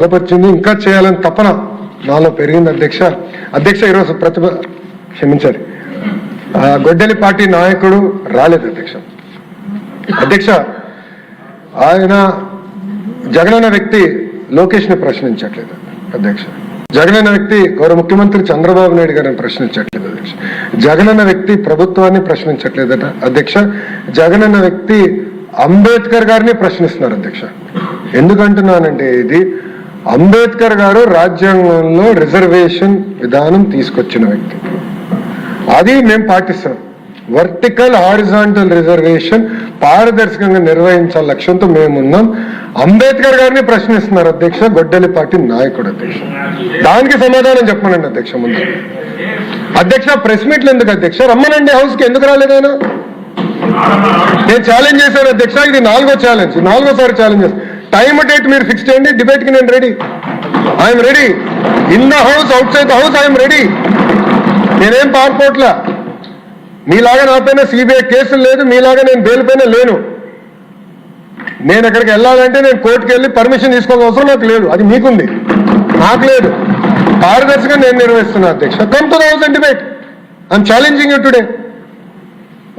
బలపరిచింది. ఇంకా చేయాలని తపన నాలో పెరిగింది అధ్యక్ష ఈరోజు క్షమించాలి, గొడ్డలి పార్టీ నాయకుడు రాలేదు అధ్యక్ష. ఆయన జగనన్న వ్యక్తి లోకేష్ ని ప్రశ్నించట్లేదు అధ్యక్ష. జగనన్న వ్యక్తి గౌరవ ముఖ్యమంత్రి చంద్రబాబు నాయుడు గారిని ప్రశ్నించట్లేదు అధ్యక్ష. జగనన్న వ్యక్తి ప్రభుత్వాన్ని ప్రశ్నించట్లేదట అధ్యక్ష. జగనన్న వ్యక్తి అంబేద్కర్ గారిని ప్రశ్నిస్తున్నారు అధ్యక్ష. ఎందుకంటున్నానంటే ఇది అంబేద్కర్ గారు రాజ్యాంగంలో రిజర్వేషన్ విధానం తీసుకొచ్చిన వ్యక్తి, అది మేము పాటిస్తున్నాం. వర్టికల్ హారిజాంటల్ రిజర్వేషన్ పారదర్శకంగా నిర్వహించాల లక్ష్యంతో మేమున్నాం. అంబేద్కర్ గారిని ప్రశ్నిస్తున్నారు అధ్యక్ష గొడ్డలి పార్టీ నాయకుడు అధ్యక్ష. దానికి సమాధానం చెప్పనండి అధ్యక్ష. ముందు అధ్యక్ష ప్రెస్ మీట్లు ఎందుకు అధ్యక్ష? రమ్మనండి హౌస్ కి, ఎందుకు రాలేదైనా? నేను ఛాలెంజ్ చేశాను అధ్యక్ష, ఇది 4వ ఛాలెంజ్, 4వసారి ఛాలెంజ్ చేస్తాను. టైం డేట్ మీరు ఫిక్స్ చేయండి, డిబేట్ కి నేను ready. I'm ready in the house, out side the house I'm ready. నేనేం పారిపోట్లా, మీలాగా నా పైన సిబిఐ కేసులు లేదు, మీలాగా నేను బెయిల్ పైన లేను. నేను ఎక్కడికి వెళ్ళాలంటే నేను కోర్టుకు వెళ్ళి పర్మిషన్ తీసుకోవాల్సిన అవసరం నాకు లేదు, అది మీకుంది, నాకు లేదు. పారదర్శకంగా నేను నిర్వహిస్తున్నా అధ్యక్ష. Come to the house and debate. I'm challenging you today.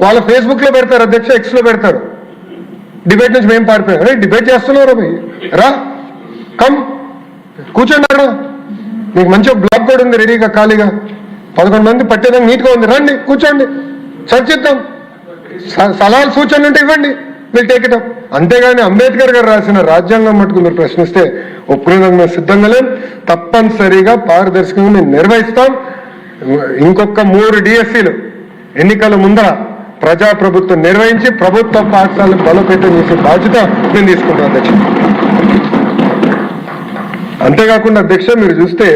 వాళ్ళ ఫేస్బుక్ లో పెడతారు అధ్యక్ష, ఎక్స్ లో పెడతారు, డిబేట్ నుంచి మేము పారిపోయాం. డిబేట్ చేస్తున్నారు రా, కమ్ కూర్చోండి అక్కడ. మీకు మంచి బ్లాక్ కూడా ఉంది రెడీగా, ఖాళీగా 11 మంది పట్టేదానికి నీట్గా ఉంది. రండి కూర్చోండి, చర్చిద్దాం. సలహాలు సూచనలు ఉంటే ఇవ్వండి, మీరు టేక్ ఇట్ అప్. అంతేగాని అంబేద్కర్ గారు రాసిన రాజ్యాంగం మటుకు మీరు ప్రశ్నిస్తే ఒప్పుకునేందుకు మేము సిద్ధంగా లేం. తప్పనిసరిగా పారదర్శకంగా మేము నిర్వహిస్తాం. ఇంకొక 3 డిఎస్సీలు ఎన్నికల ముందర ప్రజాప్రభుత్వం నిర్వహించి ప్రభుత్వ పాఠశాలను బలోపేతం చేసే బాధ్యత నేను తీసుకుంటాను అధ్యక్ష. అంతేకాకుండా అధ్యక్ష మీరు చూస్తే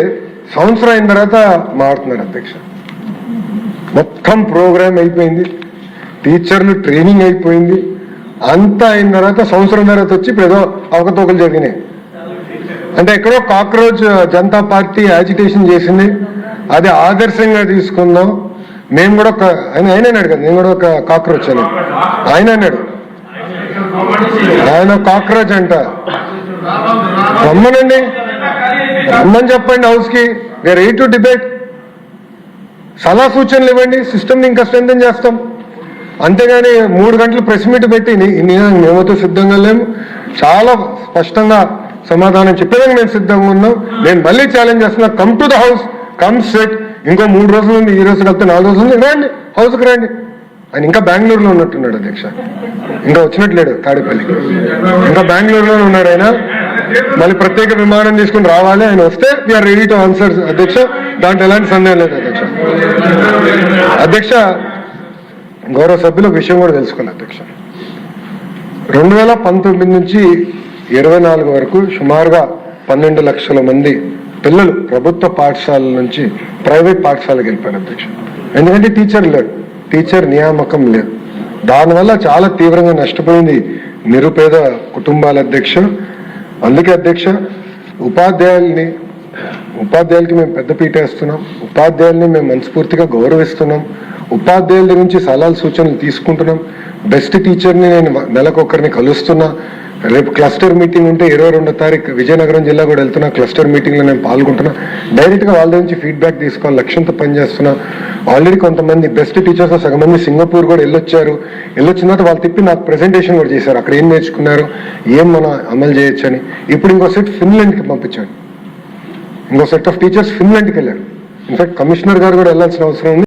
సంవత్సరం అయిన తర్వాత మారుతున్నారు అధ్యక్ష. మొత్తం ప్రోగ్రామ్ అయిపోయింది, టీచర్లు ట్రైనింగ్ అయిపోయింది, అంతా అయిన తర్వాత సంవత్సరం తర్వాత వచ్చి ఇప్పుడు ఏదో అవకతవకలు జరిగినాయి. అంటే ఎక్కడో కాక్రోచ్ జనతా పార్టీ యాజిటేషన్ చేసింది, అది ఆదర్శంగా తీసుకుందాం. మేము కూడా ఆయన అన్నాడు కదా, నేను కూడా ఒక కాక్రోచ్ అని ఆయన అన్నాడు. ఆయన కాక్రోచ్ అంట. రమ్మనండి, రమ్మని చెప్పండి హౌస్ కి, వేర్ రెడీ టు డిబేట్. సలహా సూచనలు ఇవ్వండి, సిస్టమ్ని ఇంకా స్ట్రెంథెన్ చేస్తాం. అంతేగాని 3 గంటలు ప్రెస్ మీట్ పెట్టి మేమైతే సిద్ధంగా లేము. చాలా స్పష్టంగా సమాధానం చెప్పేదానికి మేము సిద్ధంగా ఉన్నాం. నేను మళ్ళీ ఛాలెంజ్ చేస్తున్నా, come to the house, come set. ఇంకో 3 రోజులు ఉంది, ఈ రోజు కలిపితే 4 రోజులు ఉంది, రండి హౌస్కి రండి. ఆయన ఇంకా బెంగళూరులో ఉన్నట్టున్నాడు అధ్యక్ష, ఇంకా వచ్చినట్లేడు తాడేపల్లికి, ఇంకా బెంగళూరులోనే ఉన్నాడు ఆయన. మళ్ళీ ప్రత్యేక విమానం తీసుకుని రావాలి. ఆయన వస్తే వీఆర్ రెడీ టు ఆన్సర్ అధ్యక్ష, దాంట్లో ఎలాంటి సందేహం లేదు అధ్యక్ష. అధ్యక్ష గౌరవ సభ్యుల విషయం కూడా తెలుసుకోవాలి అధ్యక్ష. 2019 నుంచి 24 వరకు సుమారుగా 12 లక్షల మంది పిల్లలు ప్రభుత్వ పాఠశాలల నుంచి ప్రైవేట్ పాఠశాలకు వెళ్ళిపోయారు అధ్యక్ష. ఎందుకంటే టీచర్ లేడు, టీచర్ నియామకం లేదు. దానివల్ల చాలా తీవ్రంగా నష్టపోయింది నిరుపేద కుటుంబాల అధ్యక్ష. అందుకే అధ్యక్ష ఉపాధ్యాయులకి మేము పెద్దపీట వేస్తున్నాం, ఉపాధ్యాయుల్ని మేము మనస్ఫూర్తిగా గౌరవిస్తున్నాం, ఉపాధ్యాయుల నుంచి సలహాలు సూచనలు తీసుకుంటున్నాం. బెస్ట్ టీచర్ని నేను నెలకొకరిని కలుస్తున్నా. రేపు క్లస్టర్ మీటింగ్ ఉంటే 22వ తారీఖు విజయనగరం జిల్లా కూడా వెళ్తున్నా. క్లస్టర్ మీటింగ్లో నేను పాల్గొంటున్నా. డైరెక్ట్గా వాళ్ళ నుంచి ఫీడ్బ్యాక్ తీసుకోవాలి లక్ష్యంతో పనిచేస్తున్నా. ఆల్రెడీ కొంతమంది బెస్ట్ టీచర్స్ సగం మంది సింగపూర్ కూడా వెళ్ళొచ్చారు. వెళ్ళొచ్చిన తర్వాత వాళ్ళు తిప్పి నాకు ప్రెజెంటేషన్ కూడా చేశారు, అక్కడ ఏం నేర్చుకున్నారు, ఏం మనం అమలు చేయొచ్చని. ఇప్పుడు ఇంకో సెట్ ఫిన్లాండ్కి పంపించాడు, ఇంకో సెట్ ఆఫ్ టీచర్స్ ఫిన్లాండ్కి వెళ్ళారు. ఇన్ఫాక్ట్ కమిషనర్ గారు కూడా వెళ్ళాల్సిన అవసరం ఉంది.